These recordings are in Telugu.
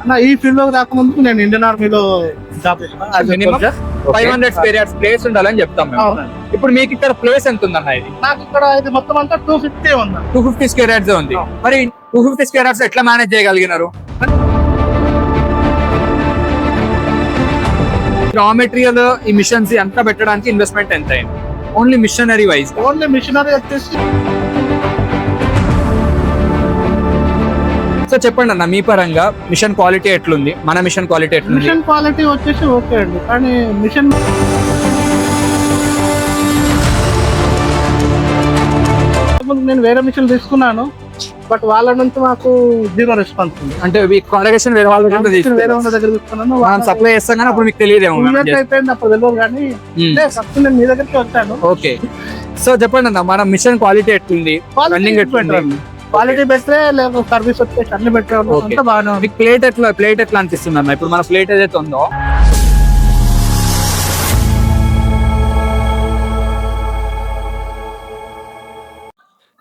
అన్న ఈ ఫీల్డ్ లో రాకముందు నేను ఇండియన్ ఆర్మీలో job minimum 500 square yards place ఉండాలని చెప్తాం మేము. ఇప్పుడు మీకు ఇక్కడ ప్లేస్ ఎంత ఉందన్న? ఇది నాకు ఇక్కడ ఇది మొత్తం అంతా 250 ఉంది. 250 స్క్వేర్ యార్డ్స్ ఉంది. మరి 250 స్క్వేర్ యార్డ్స్ ఎట్లా మేనేజ్ చేయగలిగినారు? రా మెటీరియల్, ఈ మిషన్స్ అంతా పెట్టడానికి ఇన్వెస్ట్మెంట్ ఎంత అయింది? Only machinery wise. Only machinery వచ్చేసి సో చెప్పండి అన్న, మీ పరంగా మిషన్ క్వాలిటీ ఎట్లుంది, మన మిషన్ క్వాలిటీ ఎట్లుంది? మిషన్ క్వాలిటీ వచ్చేసి ఓకే అండి, కానీ మిషన్ నేను వేరే మిషన్ తీసుకున్నాను, బట్ వాళ్ళ నుంచి మాకు జీరో రెస్పాన్స్ ఉంది. అంటే కాంట్రాక్షన్ వేరే వాళ్ళ దగ్గర వేరే వాళ్ళ దగ్గర తీసుకున్నాను, మనం సప్లై చేస్తాం కానీ అప్పుడు మీకు తెలియదేమో. అయిపోయింది అప్పుడు తెలియదు, కానీ ఫస్ట్ నేను మీ దగ్గరికి వచ్చాను. ఓకే, సో చెప్పండి అన్న, మన మిషన్ క్వాలిటీ ఎట్లుంది, రన్నింగ్ ఎట్లుంది? క్వాలిటీ బెటరే, లేదు సర్వీస్ వచ్చేసి అన్ని బెటర్, అంతా బాగానే ఉంది. ప్లేట్ ఎట్లా అనిపిస్తుంది అన్న? ఇప్పుడు మన ప్లేట్ ఏదైతే ఉందో,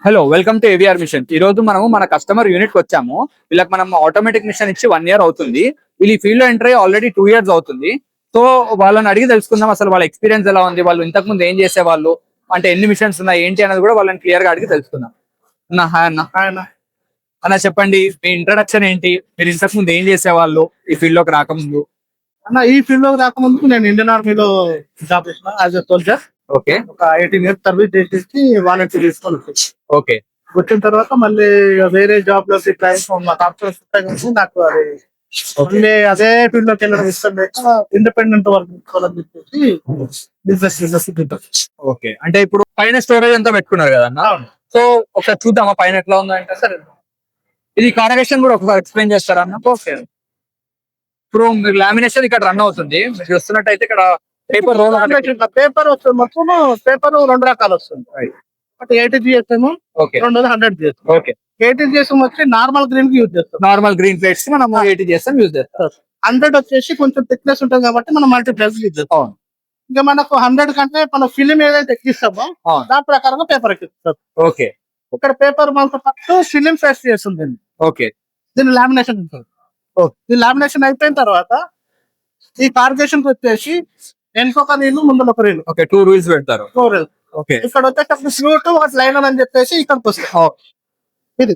hello, welcome to AVR machine. ఈ రోజు మనము మన కస్టమర్ యూనిట్ కి వచ్చాము. వీళ్ళకి మనం ఆటోమేటిక్ మిషన్ ఇచ్చి 1 year అవుతుంది. వీళ్ళు ఈ ఫీల్డ్ లో ఎంటర్ అయ్యి ఆల్రెడీ 2 years అవుతుంది. సో వాళ్ళని అడిగి తెలుసుకుందాం అసలు వాళ్ళ ఎక్స్పీరియన్స్ ఎలా ఉంది, వాళ్ళు ఇంతకు ముందు ఏం చేసేవాళ్ళు, అంటే ఎన్ని మిషన్స్ ఉన్నాయి ఏంటి అనేది కూడా వాళ్ళని క్లియర్ గా అడిగి తెలుసుకుందాం. అన్న హాయ్ అన్న. అన్న చెప్పండి, మీ ఇంట్రడక్షన్ ఏంటి, మీరు ఇంతకు ముందు ఏం చేసేవాళ్ళు ఈ ఫీల్డ్ లోకి రాకముందు? అన్న ఈ ఫీల్డ్ లోకి రాకముందు నేను ఇండియన్ ఆర్మీలో జాబ్ చేసిన యాజ్ ఎ సోల్జర్. ఓకే, ఒక 18 years సర్వీస్ చేసేసి వాలంటీర్ తీసుకొని ఓకే, వచ్చిన తర్వాత మళ్ళీ వేరే జాబ్ లోకి నాకు ఆప్షన్స్ ఉంటాయి కానీ నాకు అది మళ్ళీ అదే ఫీల్డ్ లోకి వెళ్ళడం ఇష్టం లేక ఇండిపెండెంట్ వర్క్ తీసుకోవాలని చెప్పేసి బిజినెస్. ఓకే, అంటే ఇప్పుడు పైన స్టోరేజ్ అంతా పెట్టుకున్నారు కదా అన్న, సో ఒకసారి చూద్దామా పైన ఎట్లా ఉందో అంటే? సరే, ఇది కాంట్రాక్షన్ కూడా ఒకసారి ఎక్స్ప్లెయిన్ చేస్తారా అన్న? ఓకే, ఇప్పుడు మీరు లామినేషన్ ఇక్కడ రన్ అవుతుంది, మీరు చూస్తున్నట్టయితే ఇక్కడ పేపర్ రోల్, పేపర్ వస్తుంది. మొత్తం పేపర్ 2 రకాలు వస్తుంది. ఒకటి 80 GSM, okay, 100 GSM. Okay, 80 GSM వచ్చి నార్మల్ గ్రీన్ కి యూజ్ చేస్తాం. నార్మల్ గ్రీన్ ప్లేట్స్ మనం 80 చేస్తాం, యూజ్ చేస్తాం. 100 వచ్చేసి కొంచెం థిక్నెస్ ఉంటుంది కాబట్టి మనం మల్టీప్లెక్స్ యూజ్ చేస్తాం. ఇంకా మనకు 100 కంటే మన ఫిలిం ఏదైతే ఎక్కిస్తామో దాని ప్రకారంగా పేపర్ ఎక్కిస్తాం. ఓకే, ఇక్కడ పేపర్ మనతో పాటు ఫిలిం ఫేస్ చేస్తుంది. ఓకే, దీన్ని లామినేషన్ ఉంటుంది. ఈ లామినేషన్ అయిపోయిన తర్వాత ఈ కార్గేషన్ వచ్చేసి వెనుకొక నీళ్ళు ముందులో ఒక నీళ్ళు, ఓకే, 2 రూల్స్ పెడతారు. ఓకే, ఇక్కడ వచ్చేటప్పుడు స్లూట్ ఒకటి లైనర్ అని చెప్పేసి ఇక్కడికి వస్తాయి. ఇది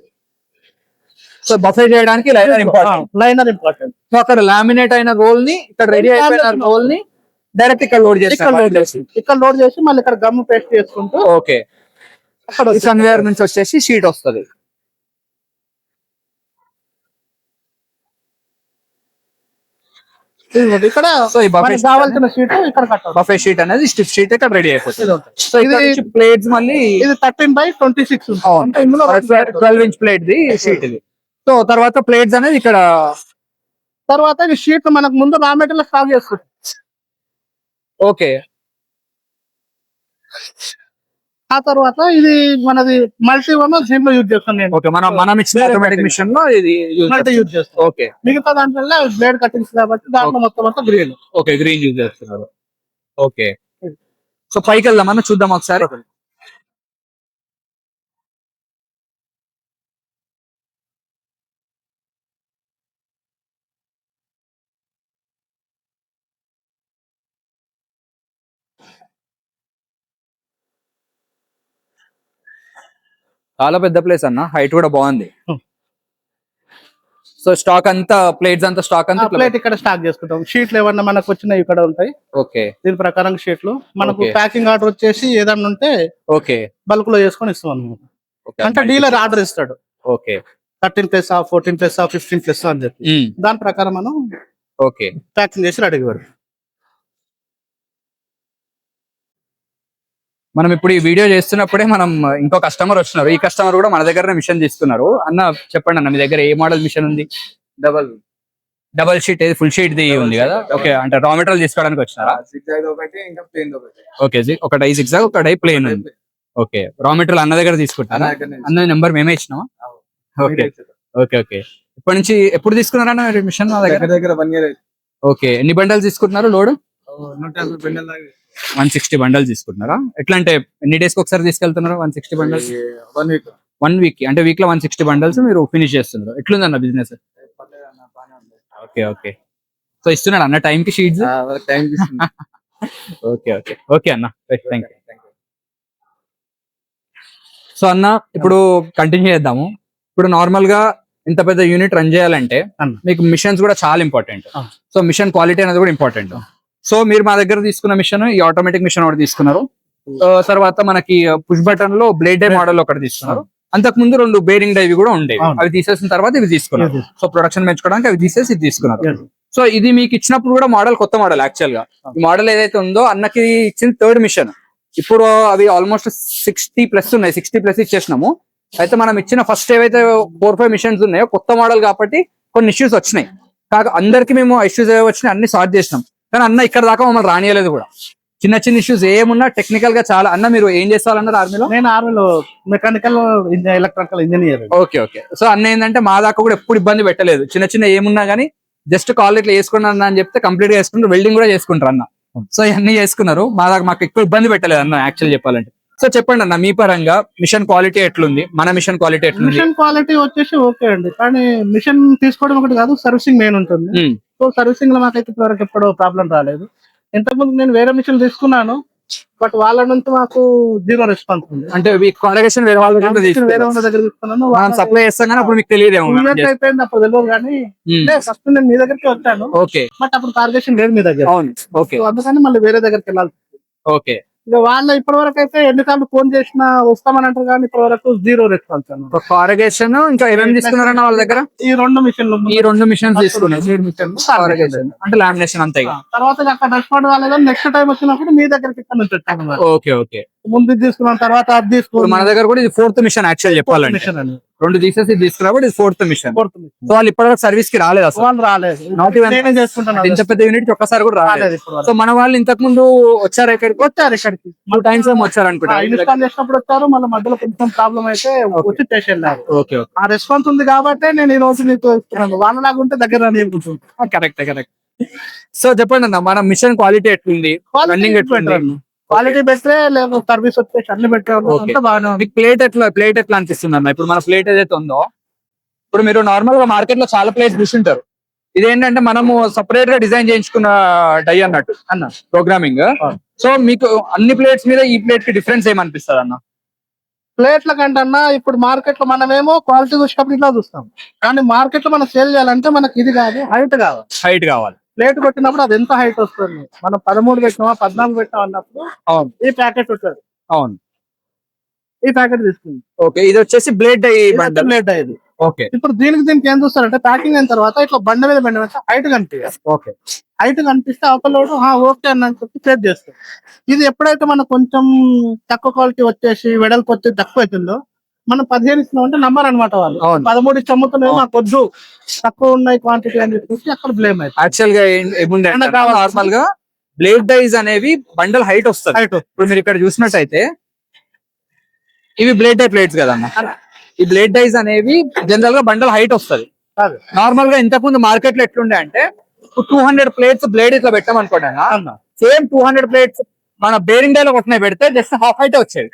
సో బఫే చేయడానికి లైనర్ ఇంపార్టెంట్. సో అక్కడ లామినేట్ అయిన రోల్ ని, ఇక్కడ రెడీ అయిపోయిన రోల్ ని డైరెక్ట్ ఇక్కడ లోడ్ చేసి మళ్ళీ ఇక్కడ గమ్ పేస్ట్ చేసుకుంటూ ఓకే, అక్కడ కన్వేయర్ నుంచి వచ్చేసి షీట్ వస్తుంది. ఇక్కడ సో ఈ కావాల్సిన షీట్ ఇక్కడ బఫే షీట్ అనేది స్టిఫ్ షీట్ ఇక్కడ రెడీ అయిపోతుంది. సో ఇది ప్లేట్స్ మళ్ళీ ఇది 13/26 12 inch ప్లేట్ ది షీట్ ఇది. సో తర్వాత ప్లేట్స్ అనేది ఇక్కడ, తర్వాత ఈ షీట్ మనకు ముందు రా మెటీరియల్ స్టాక్ చేస్తుంది. ఓకే, ఆ తర్వాత ఇది మనది మల్టీ వన్ దీంట్లో యూజ్ చేస్తాం. నేను ఓకే, మనం ఇచ్చిన ఆటోమేటిక్ మిషన్ లో ఇది మల్టీ యూజ్ చేస్తాం. ఓకే, మిగతా దాంట్లో బ్లేడ్ కటింగ్స్ కాబట్టి దాంట్లో మొత్తం అంతా గ్రీన్. ఓకే, గ్రీన్ యూజ్ చేస్తున్నారు. ఓకే, సో పైకి వెళ్దామన్నా చూద్దాం ఒకసారి. చాలా పెద్ద ప్లేస్ అన్న, హైట్ కూడా బాగుంది. సో స్టాక్ అంతా, ప్లేట్స్ అంతా స్టాక్ అంతా ప్లేట్ ఇక్కడ స్టాక్ చేసుకుంటాం. షీట్లు ఏమన్నా మనకు వచ్చినాయి ఇక్కడ ఉంటాయి. ఓకే, దీని ప్రకారం షీట్లు మనకు ప్యాకింగ్ ఆర్డర్ వచ్చేసి ఏదన్నా ఉంటే ఓకే బల్క్ లో చేసుకొని ఇస్తాం అన్నమాట. అంటే డీలర్ ఆర్డర్ ఇస్తాడు. ఓకే, 13+, 14+, 15+ అని చెప్పి దాని ప్రకారం మనం ఓకే ప్యాకింగ్ చేసి రెడీ పెడతాం. మనం ఇప్పుడు ఈ వీడియో చేస్తున్నప్పుడే మనం ఇంకో కస్టమర్ వచ్చినారు. ఈ కస్టమర్ కూడా మన దగ్గర మిషన్ తీసుకున్నారు. అన్న చెప్పండి అన్న, మీ దగ్గర ఏ మోడల్ మిషన్ ఉంది? Double sheet, full sheet the ఉంది కదా? ఓకే, అంటే రా మెటీరియల్ తీసుకోవడానికి వచ్చినారా? ఓకే, ఒకటి zigzag, ఒకటి ప్లేన్ ఉంది. ఓకే, రా మెటీరియల్ అన్న దగ్గర తీసుకుంటారా? అన్న నెంబర్ మేమే ఇచ్చినామా? Okay, okay, okay. ఇప్పటి నుంచి ఎప్పుడు తీసుకున్నారన్న మిషన్? మా దగ్గర 1 year. ఓకే, ఎన్ని బండల్స్ తీసుకుంటున్నారు లోడ్? 160 బండల్స్ తీసుకుంటున్నారా? ఎట్లా అంటే ఎన్ని డేస్ కి ఒకసారి తీసుకెళ్తున్నారు 160 బండల్స్? 1 week అంటే వీక్ లో 160 బండల్స్ మీరు ఫినిష్ చేస్తున్నారు. ఎట్లుందన్న బిజినెస్? Okay okay. సో ఇస్తున్నాడు అన్న టైం కి sheets. Time okay okay okay అన్న, థ్యాంక్ యూ. సో అన్న ఇప్పుడు కంటిన్యూ చేద్దాము. ఇప్పుడు నార్మల్ గా ఇంత పెద్ద యూనిట్ రన్ చేయాలంటే అన్న. మీకు మిషన్స్ కూడా చాలా ఇంపార్టెంట్. ఆ. సో మిషన్ క్వాలిటీ అనేది కూడా ఇంపార్టెంట్. సో మీరు మా దగ్గర తీసుకున్న మిషన్ ఈ ఆటోమేటిక్ మిషన్ ఒకటి తీసుకున్నారు. తర్వాత మనకి పుష్ బటన్ లో బ్లేడ్ డై మోడల్ ఒకటి తీసుకున్నారు. అంతకు ముందు 2 బేరింగ్ డైవి కూడా ఉండేవి. అవును. అవి తీసేసిన తర్వాత ఇవి తీసుకున్నారు. Yes. సో ప్రొడక్షన్ పెంచుకోవడానికి అవి తీసేసి ఇది తీసుకున్నారు. Yes. సో ఇది మీకు ఇచ్చినప్పుడు కూడా మోడల్ కొత్త మోడల్ యాక్చువల్ గా. ఈ మోడల్ ఏదైతే ఉందో అన్నకి ఇచ్చిన 3rd మిషన్. ఇప్పుడు అవి ఆల్మోస్ట్ 60+ ఉన్నాయి. 60+ ఇచ్చేసినాము. అయితే మనం ఇచ్చిన ఫస్ట్ ఏవైతే 4-5 మిషన్స్ ఉన్నాయో కొత్త మోడల్ కాబట్టి కొన్ని ఇష్యూస్ వచ్చినాయి. కాక అందరికి మేము ఇష్యూస్ ఏవో వచ్చినాయి అన్ని సాల్వ్ చేసినాం. కానీ అన్న ఇక్కడ దాకా మమ్మల్ని రానియలేదు కూడా. చిన్న చిన్న ఇష్యూస్ ఏమున్నా టెక్నికల్ గా చాలా. అన్న మీరు ఏం చేస్తారన్నారు ఆర్మీలో? నేను ఆర్మీలో mechanical electrical engineer. Okay okay. So అన్న ఏంటంటే మా దాకా కూడా ఎప్పుడు ఇబ్బంది పెట్టలేదు. చిన్న చిన్న ఏమున్నా కానీ జస్ట్ కాల్ ఇట్లా వేసుకున్నాను అని చెప్తే కంప్లీట్ గా చేసుకుంటారు. వెల్డింగ్ కూడా చేసుకుంటారు అన్న. సో ఇవన్నీ చేసుకున్నారు. మా దాకా మాకు ఎక్కువ ఇబ్బంది పెట్టలేదు అన్న యాక్చువల్ చెప్పాలంటే. సో చెప్పండి అన్న మీ పరంగా మిషన్ క్వాలిటీ ఎట్లుంది, మన మిషన్ క్వాలిటీ ఎట్లుంది? మిషన్ క్వాలిటీ వచ్చేసి ఓకే అండి, కానీ మిషన్ తీసుకోవడం ఒకటి కాదు, సర్వీసింగ్ మెయిన్ ఉంటుంది. ఉమ్, సో సర్వీసింగ్ లో మాకైతే ఇప్పటివరకు ఎప్పుడో ప్రాబ్లం రాలేదు. ఇంతకుముందు నేను వేరే మిషన్ తీసుకున్నాను, బట్ వాళ్ళ నుంచి మాకు 0 రెస్పాన్స్ ఉంది. అంటే కాంట్రాక్షన్ వేరే వాళ్ళ దగ్గర వేరే తీసుకున్నారు. వాళ్ళ దగ్గర తీసుకున్నాను. మనం సప్లై చేస్తాం కానీ అప్పుడు మీకు తెలియదేమో. 2 years అయిపోయింది, అప్పుడు తెలియదు. కానీ ఫస్ట్ నేను మీ దగ్గరికి వచ్చాను, ఓకే బట్ అప్పుడు టార్గెషన్ లేదు మీ దగ్గర. అవును. ఓకే సో అందుకని మళ్ళీ వేరే దగ్గరికి వెళ్ళాలి. ఓకే. ఇక వాళ్ళ ఇప్పటి వరకు అయితే ఎన్నిసార్లు ఫోన్ చేసినా వస్తామని అంటారు, కానీ ఇప్పటి వరకు 0 రెస్పాన్స్ అన్నమాట. కారగేషన్ ఇంకా ఏమేమి తీసుకున్నారన్న వాళ్ళ దగ్గర? ఈ 2 మిషన్లు ఈ 2 మిషన్స్ తీసుకున్నారు. Corrugation అంటే లామినేషన్ అంతే. తర్వాత అక్కడ రెస్పాండ్ కాలేదు. నెక్స్ట్ టైం వచ్చినప్పుడు మీ దగ్గరికి ఇక్కడ నుంచి వచ్చాను. Okay okay. ముందు ఇది తీసుకున్నాం, తర్వాత అది ఇప్పుడు తీసుకున్నాం. మన దగ్గర కూడా ఇది 4th మిషన్ యాక్చువల్ చెప్పాలంటే. మిషన్ అని 2 తీసేసి ఇది తీసుకున్నప్పుడు ఇది 4th machine. 4th machine. So వాళ్ళు ఇప్పటివరకు సర్వీస్ కి రాలేదు అసలు. వాళ్ళు రాలేదు. Not even- నేనే చేసుకుంటాను. ఇంత పెద్ద యూనిట్ ఒక్కసారి కూడా రాలేదు. రాలేదు ఇప్పటి వరకు. సో మన వాళ్ళు ఇంతకు ముందు వచ్చారు ఇక్కడికి, వచ్చారు ఇక్కడికి 2 times ఏమో వచ్చారు అనుకుంటా. ఇన్స్టాల్ చేసినప్పుడు వచ్చారు, మళ్ళీ మధ్యలో కొంచెం ప్రాబ్లం అయితే వచ్చి చేసి వెళ్ళారు. Okay okay. ఆ రెస్పాన్స్ ఉంది కాబట్టి నేను ఈ రోజు మీకు ఇస్తున్నాను. వాళ్ళలాగా ఉంటే దగ్గర రానియకుంటుంది. Correct correct. సో చెప్పండి అన్న మన మిషన్ క్వాలిటీ ఎట్లుంది, రన్నింగ్ ఎట్లుంది? క్వాలిటీ బెటరే, లేదు సర్వీస్ వచ్చేసి అన్ని బెటర్, Okay. అంతా బాగానే ఉంది. మీకు ప్లేట్ ఎట్లా అనిపిస్తుంది అన్న? ఇప్పుడు మన ప్లేట్ ఏదైతే ఉందో, ఇప్పుడు మీరు నార్మల్ గా మార్కెట్ లో చాలా ప్లేట్స్ చూసింటారు. ఇదేంటంటే మనము సపరేట్ గా డిజైన్ చేయించుకున్న డై అన్నట్టు అన్న ప్రోగ్రామింగ్. అవును. సో మీకు అన్ని ప్లేట్స్ మీద ఈ ప్లేట్ కి డిఫరెన్స్ ఏమనిపిస్తుంది అన్న? ప్లేట్ల కంటే ఇప్పుడు మార్కెట్ లో మనమేమో క్వాలిటీ చూసినప్పుడు ఇట్లా చూస్తాం, కానీ మార్కెట్ లో మనం సేల్ చేయాలంటే మనకి ఇది కాదు, హైట్ కావాలి. హైట్ కావాలి. ప్లేట్ కొట్టినప్పుడు అది ఎంత హైట్ వస్తుంది, మనం 13 పెట్టినామా 14 పెట్టినాం అన్నప్పుడు అవును ఈ ప్యాకెట్ ఉంటుంది. అవును. ఈ ప్యాకెట్ తీసుకుంది. ఓకే. ఇది వచ్చేసి బ్లేడ్ డై బండల్. ప్లేట్ ఇది. ఓకే ఇప్పుడు దీనికి ఏం చూస్తారంటే ప్యాకింగ్ అయిన తర్వాత ఇట్లా బండ మీద హైట్ కనిపించాలి. ఓకే. హైట్ కనిపిస్తే అవతలోడు ఓకే అని చెప్పి ప్లేట్ చేస్తారు. ఇది ఎప్పుడైతే మనకు కొంచెం తక్కువ క్వాలిటీ వచ్చేసి వెడల్పు వచ్చి తక్కువ అవుతుందో, మనం 15 ఇస్తున్నాం అంటే నంబర్ అనమాట. వాళ్ళు అవును. 13 ఇచ్చి అమ్ముతున్నాయి, నాకు వద్దు తక్కువ ఉన్నాయి క్వాంటిటీ అని చెప్పేసి అక్కడ బ్లేమ్ అవుతుంది. యాక్చువల్ గా ఏముంది నార్మల్ గా బ్లేడ్ డైస్ అనేవి బండల్ హైట్ వస్తుంది. హైట్ ఇప్పుడు మీరు ఇక్కడ చూసినట్టయితే ఇవి బ్లేడ్ డై ప్లేట్స్ కదన్న. ఈ బ్లేడ్ డైస్ అనేవి జనరల్ గా బండల్ హైట్ వస్తుంది. కాదు నార్మల్ గా ఇంతకుముందు మార్కెట్ లో ఎట్లుండే అంటే 200 ప్లేట్స్ బ్లేడ్ ఇట్లా పెట్టామనుకోండి అన్న, సేమ్ 200 ప్లేట్స్ మన బేరింగ్ డై లో కొట్టినాయి పెడితే జస్ట్ హాఫ్ హైట్ వచ్చేది,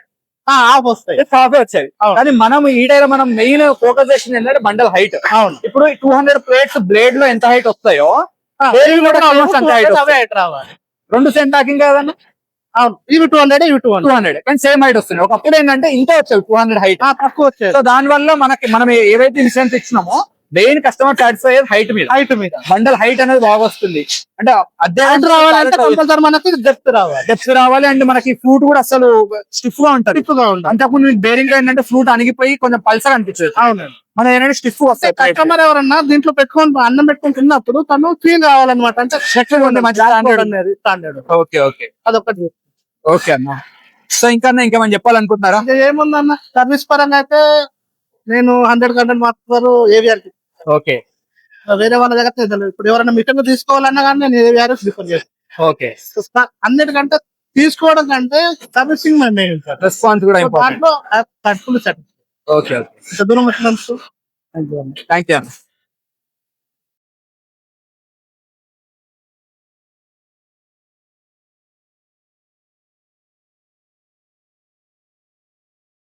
ఆఫ్ వస్తాయి. జస్ట్ హాఫ్ వచ్చేది. అవును. కానీ మనం ఈ డైలో మనం మెయిన్ ఫోకస్ చేసింది ఏంటంటే బండల్ హైట్. అవును. ఇప్పుడు 200 ప్లేట్స్ బ్లేడ్ లో ఎంత హైట్ వస్తాయో బేరింగ్ కూడా ఆల్మోస్ట్ అంత హైట్ అవే హైట్ రావాలి. 2 సేమ్ టాకింగ్ కదన్న. అవును. ఇవి 200, ఇవి 200. 200 కానీ సేమ్ హైట్ వస్తుంది. ఒకప్పుడు ఏంటంటే ఇంత వచ్చేది 200 హైట్. తక్కువ వచ్చేది. సో దాని వల్ల మనం ఏవైతే మిషన్స్ ఇచ్చినామో మెయిన్ కస్టమర్ సాటిస్ఫై అయ్యేది హైట్ మీద. హైట్ మీద బండల్ హైట్ అనేది బాగా వస్తుంది. అంటే అదే హైట్ రావాలంటే కంపల్సరీ మనకి డెప్త్ రావాలి. డెప్త్ రావాలి. అండ్ మనకి ఫ్రూట్ కూడా అసలు స్టిఫ్ గా ఉంటుంది. స్టిఫ్ గా ఉండాలి. అంతకుముందు బేరింగ్ ఏంటంటే ఫ్రూట్ అణిగిపోయి కొంచెం పల్సర్ అనిపించదు. అవునండి. మనం ఏంటంటే స్టిఫ్ వస్తాయి. కస్టమర్ ఎవరన్నా దీంట్లో పెట్టుకొని అన్నం పెట్టుకొని తిన్నప్పుడు తను ఫీల్ కావాలన్నమాట. అంటే స్టాండర్డ్. Okay okay. అదొకటి. ఓకే అన్న. సో ఇంకా ఇంకేమైనా చెప్పాలనుకుంటున్నారా? ఇంకా ఏముందన్న, సర్వీస్ పరంగా అయితే నేను 100 మాత్రం ఏవిఆర్. ఓకే వేరే వాళ్ళ దగ్గర తెలియదు. ఇప్పుడు ఎవరైనా మిషన్ తీసుకోవాలన్నా కానీ నేను ఏవిఆర్ ప్రిఫర్ చేస్తాను. ఓకే. అన్నిటికంటే తీసుకోవడం కంటే సర్వీసింగ్ రెస్పాన్స్ కూడా ఇంపార్టెంట్. దాంట్లో ఫుల్ సెట్. Okay okay. ఇంత దూరం వచ్చినందుకు థ్యాంక్ యూ అన్న.